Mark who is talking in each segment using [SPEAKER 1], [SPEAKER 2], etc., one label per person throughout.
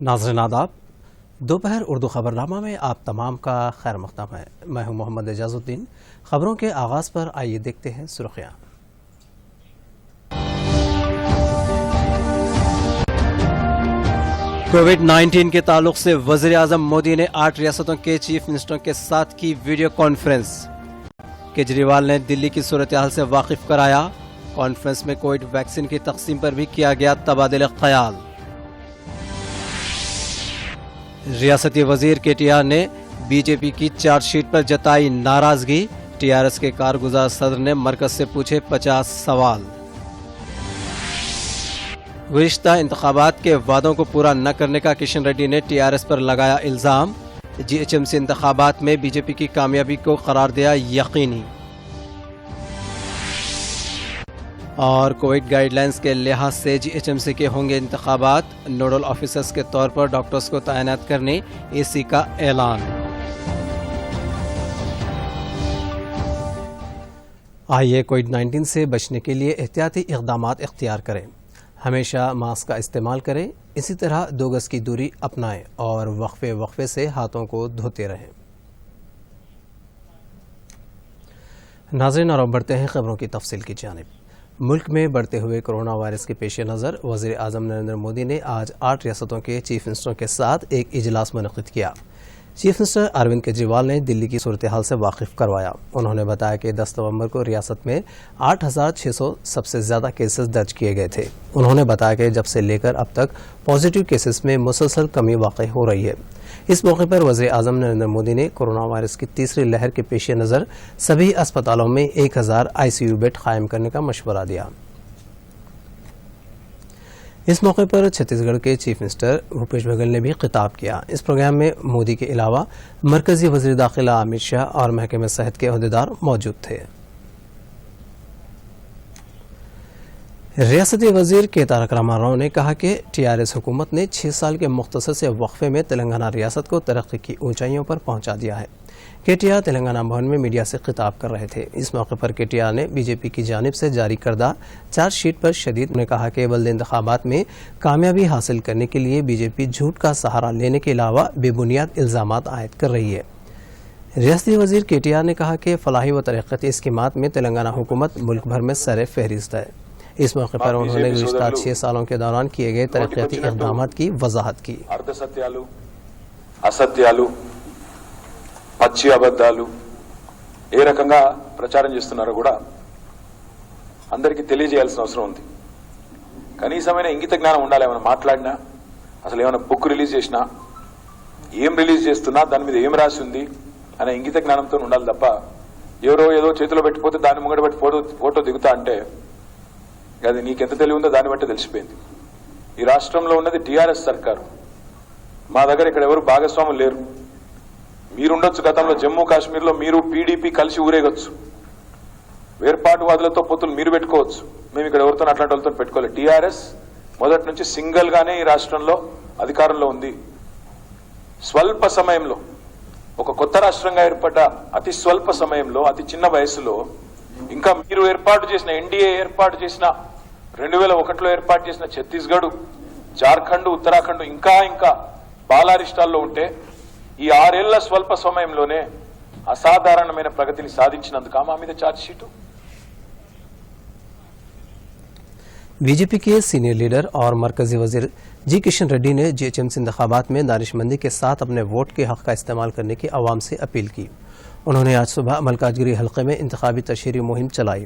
[SPEAKER 1] नाज़रीन आदाब, दोपहर उर्दू खबरनामा में आप तमाम का खैर मक़दम है। मैं हूं मोहम्मद एजाजुद्दीन। खबरों के आगाज़ पर आइए देखते हैं सुर्खियाँ। कोविड-19 के ताल्लुक से वज़ीर आज़म मोदी ने 8 रियासतों के चीफ मिनिस्टरों के साथ की वीडियो कॉन्फ्रेंस। केजरीवाल ने दिल्ली की सूरत हाल से वाकिफ कराया। कॉन्फ्रेंस में कोविड वैक्सीन की तकसीम पर भी किया गया तबादला ख्याल। रियासती वजीर केटीआर ने बीजेपी की चार्जशीट पर जताई नाराजगी। टीआरएस के कारगुजार सदर ने मरकज से पूछे 50 सवाल। गुज़िश्ता इंतखाबात के वादों को पूरा न करने का किशन रेड्डी ने टीआरएस पर लगाया इल्जाम। जीएचएमसी इंतखाबात में बीजेपी की कामयाबी को करार दिया यकीनी। और कोविड गाइडलाइंस के लिहाज से जीएचएमसी के होंगे इंतखाबात। नोडल ऑफिसर्स के तौर पर डॉक्टर्स को तैनात करने एसी का ऐलान। आइए कोविड-19 से बचने के लिए एहतियाती इक़दामात इख्तियार करें। हमेशा मास्क का इस्तेमाल करें। इसी तरह 2 गज की दूरी अपनाएं और वक्फे से हाथों को धोते रहें। नाज़रीन, और अब बढ़ते हैं खबरों की तफसील की जानिब। मुल्क में बढ़ते हुए कोरोना वायरस के पेश नज़र वज़ीर आज़म नरेंद्र मोदी ने आज 8 रियासतों के चीफ मिनिस्टरों के साथ एक इजलास मुनक़्क़िद किया। चीफ मिनिस्टर अरविंद केजरीवाल ने दिल्ली की सूरत हाल से वाकिफ करवाया। उन्होंने बताया कि 10 नवंबर को रियासत में 8,600 सबसे ज़्यादा केसेस दर्ज किए गए थे। उन्होंने बताया कि जब से लेकर अब तक पॉजिटिव केसेस में मुसलसल कमी वाक़ई हो रही है। इस मौके पर वज़ीर आज़म नरेंद्र मोदी ने कोरोना वायरस की तीसरी लहर के पेश नज़र सभी अस्पतालों में 1000 ICU बेड कायम करने का मशवरा दिया। इस मौके पर छत्तीसगढ़ के चीफ मिनिस्टर भूपेश बघेल ने भी खिताब किया। इस प्रोग्राम में मोदी के अलावा मरकजी वज़ीर दाखिला अमित शाह और महकमे सेहत के अहदेदार मौजूद थे। रियासती वज़ीर के तारक रामाराव ने कहा कि टीआरएस हुकूमत ने 6 साल के मुख्तसर से वक्फे में तेलंगाना रियासत को तरक्की की ऊंचाइयों पर पहुंचा दिया है। केटीआर तेलंगाना भवन में मीडिया से खिताब कर रहे थे। इस मौके पर केटीआर ने बीजेपी की जानिब से जारी करदा चार्जशीट पर शदीद ने कहा कि बल्दे इंतखाबात में कामयाबी हासिल करने के लिए बीजेपी झूठ का सहारा लेने के अलावा बेबुनियाद इल्जामात आयद कर रही है। रियासती वज़ीर केटीआर ने कहा कि फलाही व तरक्याती स्कीमात में तेलंगाना हुकूमत मुल्क भर में सर फहरिस्त है। इस मौके पर उन्होंने गुज़िश्ता 6 सालों के दौरान किए गए तरक्याती इक़दामात की वजाहत की।
[SPEAKER 2] अर्धसत्यालु, असत्यालु, పచ్చి అబద్ధాలు ఏ రకంగా ప్రచారం చేస్తున్నారో కూడా అందరికీ తెలియజేయాల్సిన అవసరం ఉంది. కనీసమైన ఇంగిత జ్ఞానం ఉండాలి. ఏమైనా మాట్లాడినా, అసలు ఏమైనా బుక్ రిలీజ్ చేసినా, ఏం రిలీజ్ చేస్తున్నా, దాని మీద ఏం రాసి ఉంది అనే ఇంగిత జ్ఞానంతో ఉండాలి తప్ప ఎవరో ఏదో చేతిలో పెట్టిపోతే దాన్ని ముంగడ పెట్టి ఫోటో దిగుతా అంటే అది నీకెంత తెలివి ఉందో దాన్ని బట్టి తెలిసిపోయింది. ఈ రాష్ట్రంలో ఉన్నది టీఆర్ఎస్ సర్కారు. మా దగ్గర ఇక్కడ ఎవరు భాగస్వాములు లేరు. మీరుండొచ్చు, గతంలో జమ్మూ కాశ్మీర్లో మీరు పీడీపీ కలిసి ఊరేగొచ్చు, వేర్పాటువాదులతో పొత్తులు మీరు పెట్టుకోవచ్చు. మేము ఇక్కడ ఎవరితో అట్లాంటి వాళ్ళతో పెట్టుకోలేదు. టీఆర్ఎస్ మొదటి నుంచి సింగిల్ గానే ఈ రాష్ట్రంలో అధికారంలో ఉంది. స్వల్ప సమయంలో, ఒక కొత్త రాష్ట్రంగా ఏర్పడ్డ అతి స్వల్ప సమయంలో, అతి చిన్న వయసులో, ఇంకా మీరు ఏర్పాటు చేసిన ఎన్డీఏ ఏర్పాటు చేసిన 2001లో ఏర్పాటు చేసిన ఛత్తీస్గఢ్, జార్ఖండ్, ఉత్తరాఖండ్ ఇంకా బాలారిష్టాల్లో ఉంటే ఈ 6 ఏళ్ల స్వల్ప సమయంలోనే అసాధారణమైన ప్రగతిని సాధించినందుకు మా మీద ఛార్జ్ షీట్।
[SPEAKER 1] बीजेपी के सीनियर लीडर और मरकजी वजीर जी किशन रेड्डी ने जीएचएमसी इंतखाबात में दानिशमंदी के साथ अपने वोट के हक का इस्तेमाल करने की आवाम से अपील की। उन्होंने आज सुबह मलकाजगिरी हल्के में इंतखाबी तशहीरी मुहिम चलाई।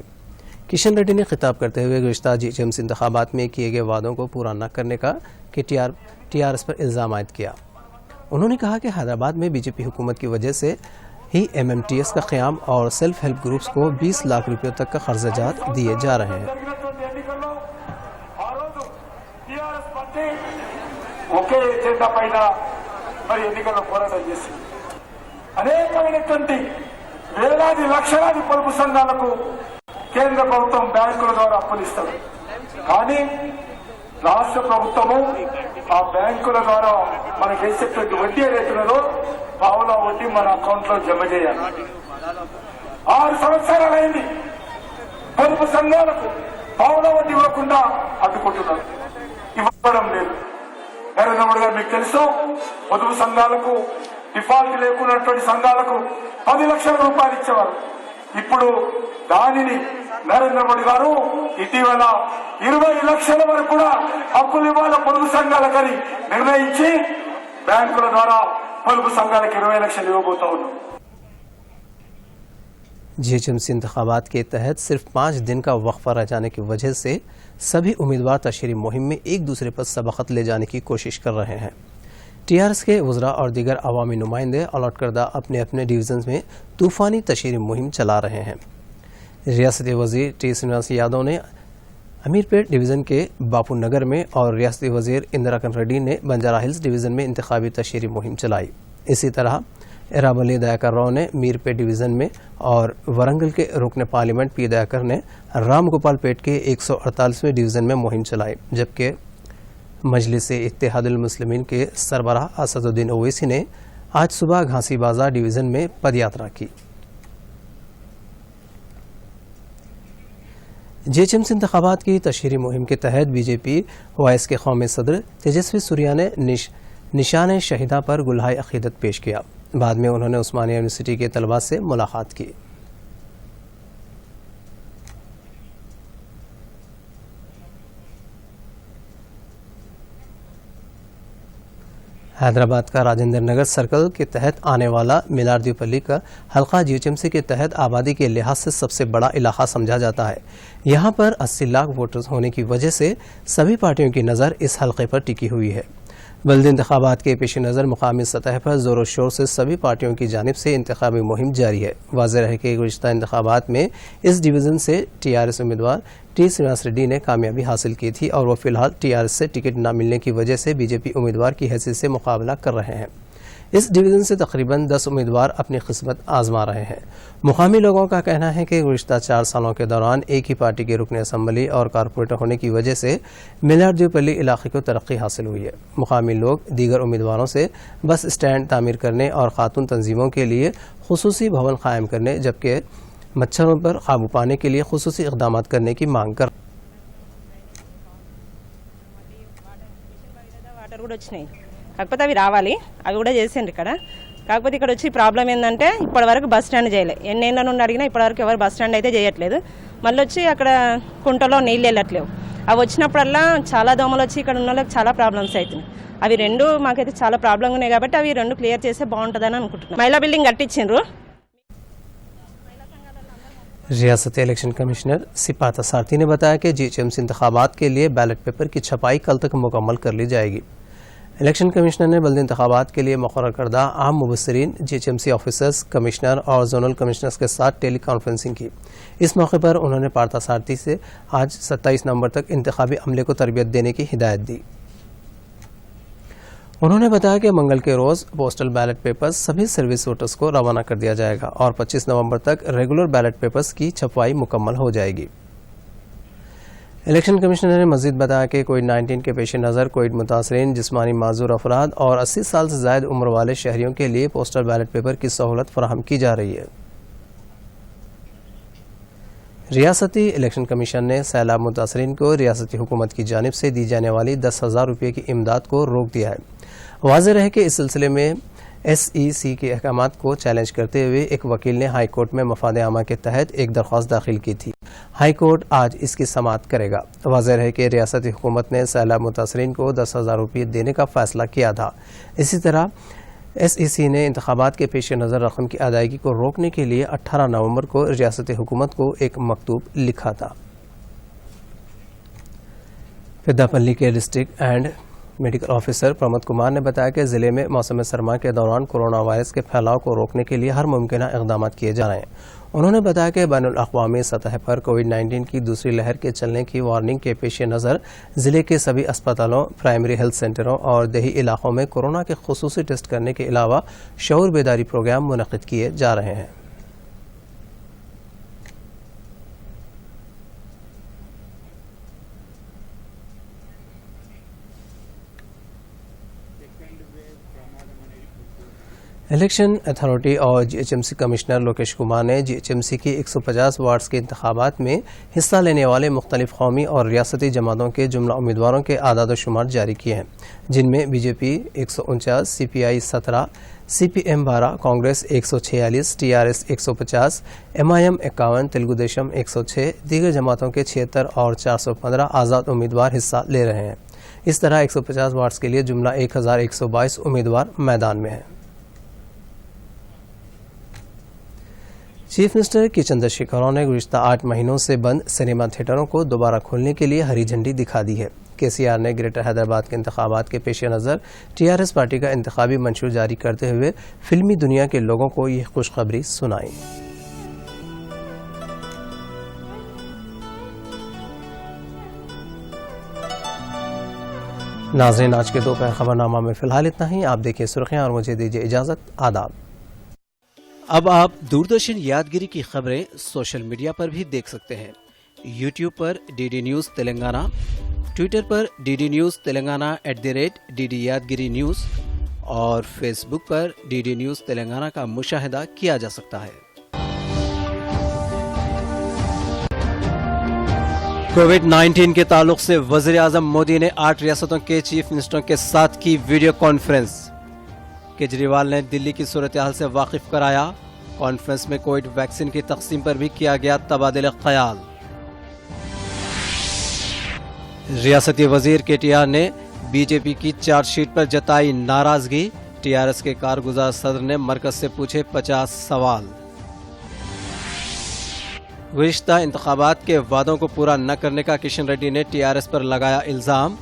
[SPEAKER 1] किशन रेड्डी ने खिताब करते हुए गुज़िश्ता जीएचएमसी इंतखाबात में किए गए वादों को पूरा न करने का टीआरएस पर इल्ज़ाम आयद किया। उन्होंने कहा कि हैदराबाद में बीजेपी हुकूमत की वजह से ही MMTS का क़याम और सेल्फ हेल्प ग्रुप्स को 20 लाख रुपयों तक का खर्चाजात दिए जा रहे हैं।
[SPEAKER 3] ఒకే ఎజెండా పైన మరి ఎన్నికల్లో పోరాటం చేసి అనేకమైనటువంటి వేలాది లక్షలాది పొదుపు సంఘాలకు కేంద్ర ప్రభుత్వం బ్యాంకుల ద్వారా అప్పులు ఇస్తారు. కానీ రాష్ట్ర ప్రభుత్వము ఆ బ్యాంకుల ద్వారా మనకు వేసేటువంటి వడ్డీ రేటులలో పావుల వడ్డీ మన అకౌంట్ లో జమ చేయాలి. 6 సంవత్సరాలైంది పొదుపు సంఘాలకు పావుల వడ్డీ ఇవ్వకుండా అడ్డుకుంటున్నారు, ఇవ్వడం లేదు. నరేంద్ర మోడీ గారు మీకు తెలుసు, పొదుపు సంఘాలకు డిఫాల్ట్ లేకున్నటువంటి సంఘాలకు 10 లక్షల రూపాయలు ఇచ్చేవారు. ఇప్పుడు దానిని నరేంద్ర మోడీ గారు ఇటీవల 20 లక్షల వరకు కూడా అప్పులు ఇవ్వాలి పొదుపు సంఘాలకని నిర్ణయించి బ్యాంకుల ద్వారా పొదుపు సంఘాలకు 20 లక్షలు ఇవ్వబోతా ఉన్నాం.
[SPEAKER 1] जीएचएमसी इंतखाबात के तहत सिर्फ 5 दिन का वक्फा रह जाने की वजह से सभी उम्मीदवार तशहीरी मुहिम में एक दूसरे पर सबकत ले जाने की कोशिश कर रहे हैं। टीआरएस के वज़रा और दीगर अवामी नुमाइंदे अलॉट करदा अपने अपने डिवीजन में तूफ़ानी तशहीरी मुहिम चला रहे हैं। रियासती वज़ीर टी श्रीनिवास यादव ने अमीरपेट डिवीज़न के बापू नगर में और रियासती वज़ीर इंदिरा रेड्डी ने बंजारा हिल्स डिवीज़न में इंतखाबी तशहीरी मुहिम चलाई। इसी तरह इराबली दयाकर राव ने मीरपेट डिवीज़न में और वरंगल के रुकन पार्लियामेंट पी दयाकर ने राम गोपाल पेट के 148वें डिवीज़न में मुहिम चलाई, जबकि मजलिस इत्तेहादुल मुस्लिमीन के सरबराह असदुद्दीन ओवैसी ने आज सुबह घासी बाजार डिवीज़न में पदयात्रा की। जीएचएमसी इंतखाबात की तशहीरी मुहिम के तहत बीजेपी वाइस के कौमी सदर तेजस्वी सूर्या ने निशान शहीदा पर गुलहाय अकीदत पेश किया। बाद में उन्होंने उस्मानिया यूनिवर्सिटी के तलबा से मुलाकात की। हैदराबाद का राजेंद्र नगर सर्कल के तहत आने वाला मिलारदीपल्ली का हल्का जीएचएमसी के तहत आबादी के लिहाज से सबसे बड़ा इलाका समझा जाता है। यहाँ पर 80 लाख वोटर्स होने की वजह से सभी पार्टियों की नज़र इस हल्के पर टिकी हुई है। बल्दी इंतखाबात के पेश नज़र मुकामी सतह पर ज़ोर शोर से सभी पार्टियों की जानिब से इंतखाबी मुहिम जारी है। वाज़ेह है कि गुज़िश्ता इंतखाबात में इस डिवीज़न से टीआरएस उम्मीदवार टी श्रीनिवास रेड्डी ने कामयाबी हासिल की थी और वो फिलहाल टीआरएस से टिकट न मिलने की वजह से बीजेपी उम्मीदवार की हैसियत से मुकाबला कर रहे हैं। इस डिवीज़न से तकरीबन 10 उम्मीदवार अपनी किस्मत आजमा रहे हैं। मुकामी लोगों का कहना है कि गुज़िश्ता 4 सालों के दौरान एक ही पार्टी के रुकन असम्बली और कारपोरेटर होने की वजह से मिलारदीपल्ली इलाके को तरक्की हासिल हुई है। मुकामी लोग दीगर उम्मीदवारों से बस स्टैंड तामीर करने और खातून तंजीमों के लिए खुसूसी भवन कायम करने, जबकि मच्छरों पर काबू पाने के लिए खुसूसी इक़दाम करने की मांग कर
[SPEAKER 4] కాకపోతే అవి రావాలి, అవి కూడా చేసిండ్రు ఇక్కడ. కాకపోతే ఇక్కడ వచ్చి ప్రాబ్లం ఏంటంటే ఇప్పటివరకు బస్ స్టాండ్ చేయలే. ఎన్నేళ్ళ నుండి అడిగినా ఇప్పటివరకు ఎవరు బస్ స్టాండ్ అయితే చేయట్లేదు. మళ్ళీ వచ్చి అక్కడ కుంటలో నీళ్ళు వెళ్ళట్లేవు. అవి వచ్చినప్పుడల్లా చాలా దోమలు వచ్చి ఇక్కడ ఉన్న వాళ్ళకి చాలా ప్రాబ్లమ్స్ అవుతున్నాయి. అవి రెండు మాకైతే చాలా ప్రాబ్లం ఉన్నాయి కాబట్టి అవి రెండు క్లియర్ చేస్తే బాగుంటుందని అనుకుంటున్నాం. మహిళా బిల్డింగ్ కట్టించిండ్రు.
[SPEAKER 1] रियासती इलेक्शन कमिश्नर सिपाता सारथी ने बताया कि जीएचएमसी इंतखाबात के लिए बैलेट पेपर की छपाई कल तक मुकम्मल कर ली जाएगी। इलेक्शन कमिश्नर ने बल्दी इंतखाबात के लिए मुकर्रर करदा आम मुबस्सिरीन, जीएचएमसी ऑफिसर्स, कमिश्नर और जोनल कमिश्नर्स के साथ टेली कॉन्फ्रेंसिंग की। इस मौके पर उन्होंने पार्था सारथी से आज 27 नवंबर तक इंतखाबी अमले को तरबियत देने की हिदायत दी। उन्होंने बताया कि मंगल के रोज़ पोस्टल बैलेट पेपर्स सभी सर्विस वोटर्स को रवाना कर दिया जाएगा और 25 नवंबर तक रेगुलर बैलेट पेपर्स की छपवाई मुकम्मल हो जाएगी। इलेक्शन कमिश्नर ने मजीद बताया कि कोविड-19 के पेश नज़र कोविड मुतासरीन, जिस्मानी माजूर अफराद और 80 साल से ज़ायद उम्र वाले शहरियों के लिए पोस्टल बैलेट पेपर की सहूलत फराहम की जा रही है। रियासती इलेक्शन कमीशन ने सैलाब मुतासरीन को रियासती हुकूमत की जानिब से दी जाने वाली 10,000 रुपये की इमदाद को रोक दिया है। वाज़ेह रहे कि इस सिलसिले में SEC के अहकामात को चैलेंज करते हुए एक वकील ने हाई कोर्ट में मफाद आमा के तहत एक दरख्वास्त दाखिल की थी। हाई कोर्ट आज इसकी समाअत करेगा। वाज़ेह है कि रियासती हुकूमत ने सैलाब मुतासरीन को 10,000 रुपये देने का फैसला किया था। इसी तरह SEC ने इंतखाबात के पेश नज़र रकम की अदायगी को रोकने के लिए 18 नवंबर को रियासती हुकूमत को एक मकतूब लिखा था। पेद्दापल्ली के district and medical officer Pramod Kumar ने बताया कि ज़िले में मौसम सरमा के दौरान कोरोना वायरस के फैलाव को रोकने के लिए हर मुमकिन इक़दाम किए जा रहे हैं। उन्होंने बताया कि बैनुल-अक़वामी सतह पर कोविड-19 की दूसरी लहर के चलने की वार्निंग के पेश नज़र ज़िले के सभी अस्पतालों, प्राइमरी हेल्थ सेंटरों और देही इलाकों में कोरोना के खुसूसी टेस्ट करने के अलावा शऊर बेदारी प्रोग्राम मुनक़िद किए जा रहे हैं। الیکشن اتھارٹی اور GHMC کمشنر لوکیش کمار نے GHMC کی 150 وارڈز کے انتخابات میں حصہ لینے والے مختلف قومی اور ریاستی جماعتوں کے جملہ امیدواروں کے اعداد و شمار جاری کیے ہیں، جن میں BJP 149, CPI 17, CPM 12, Congress 146, TRS 150, MIM 51, Telugu Desam 106، دیگر جماعتوں کے 76 اور 415 آزاد امیدوار حصہ لے رہے ہیں۔ اس طرح 150 وارڈز کے لیے جملہ 1122 امیدوار میدان میں ہیں۔ چیف منسٹر کے چندر شیکھر راؤ نے گزشتہ 8 مہینوں سے بند سنیما تھیٹروں کو دوبارہ کھولنے کے لیے ہری جھنڈی دکھا دی ہے۔ KCR نے گریٹر حیدرآباد کے انتخابات کے پیش نظر TRS پارٹی کا انتخابی منشور جاری کرتے ہوئے فلمی دنیا کے لوگوں کو یہ خوشخبری سنائی۔ ناظرین، آج کے دوپہر خبرنامہ میں فی الحال اتنا ہی۔ آپ دیکھیں سرخیاں اور مجھے دیجیے اجازت۔ آداب۔ اب آپ دوردرشن یادگیری کی خبریں سوشل میڈیا پر بھی دیکھ سکتے ہیں۔ یوٹیوب پر DD نیوز تلنگانہ، ٹویٹر پر DD news Telangana @DD Yadagiri news اور فیس بک پر DD نیوز تلنگانہ کا مشاہدہ کیا جا سکتا ہے۔ کووڈ-19 کے تعلق سے وزیر اعظم مودی نے 8 ریاستوں کے چیف منسٹروں کے ساتھ کی ویڈیو کانفرنس۔ کیجریوال نے دلی کی صورتحال سے واقف کرایا۔ کانفرنس میں کووڈ ویکسین کی تقسیم پر بھی کیا گیا تبادلہ خیال۔ ریاستی وزیر KTR نے BJP کی چارج شیٹ پر جتائی ناراضگی۔ TRS کے کارگزار صدر نے مرکز سے پوچھے 50 سوال۔ گزشتہ انتخابات کے وعدوں کو پورا نہ کرنے کا کشن ریڈی نے TRS پر لگایا الزام۔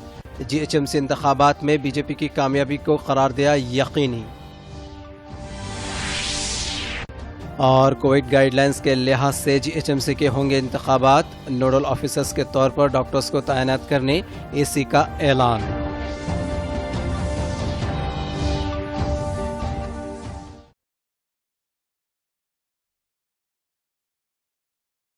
[SPEAKER 1] GHMC انتخابات میں BJP کی کامیابی کو قرار دیا یقینی۔ اور کووڈ گائیڈ لائنز کے لحاظ سے GHMC کے ہوں گے انتخابات، نوڈل آفیسرز کے طور پر ڈاکٹرز کو تعینات کرنے AC کا اعلان۔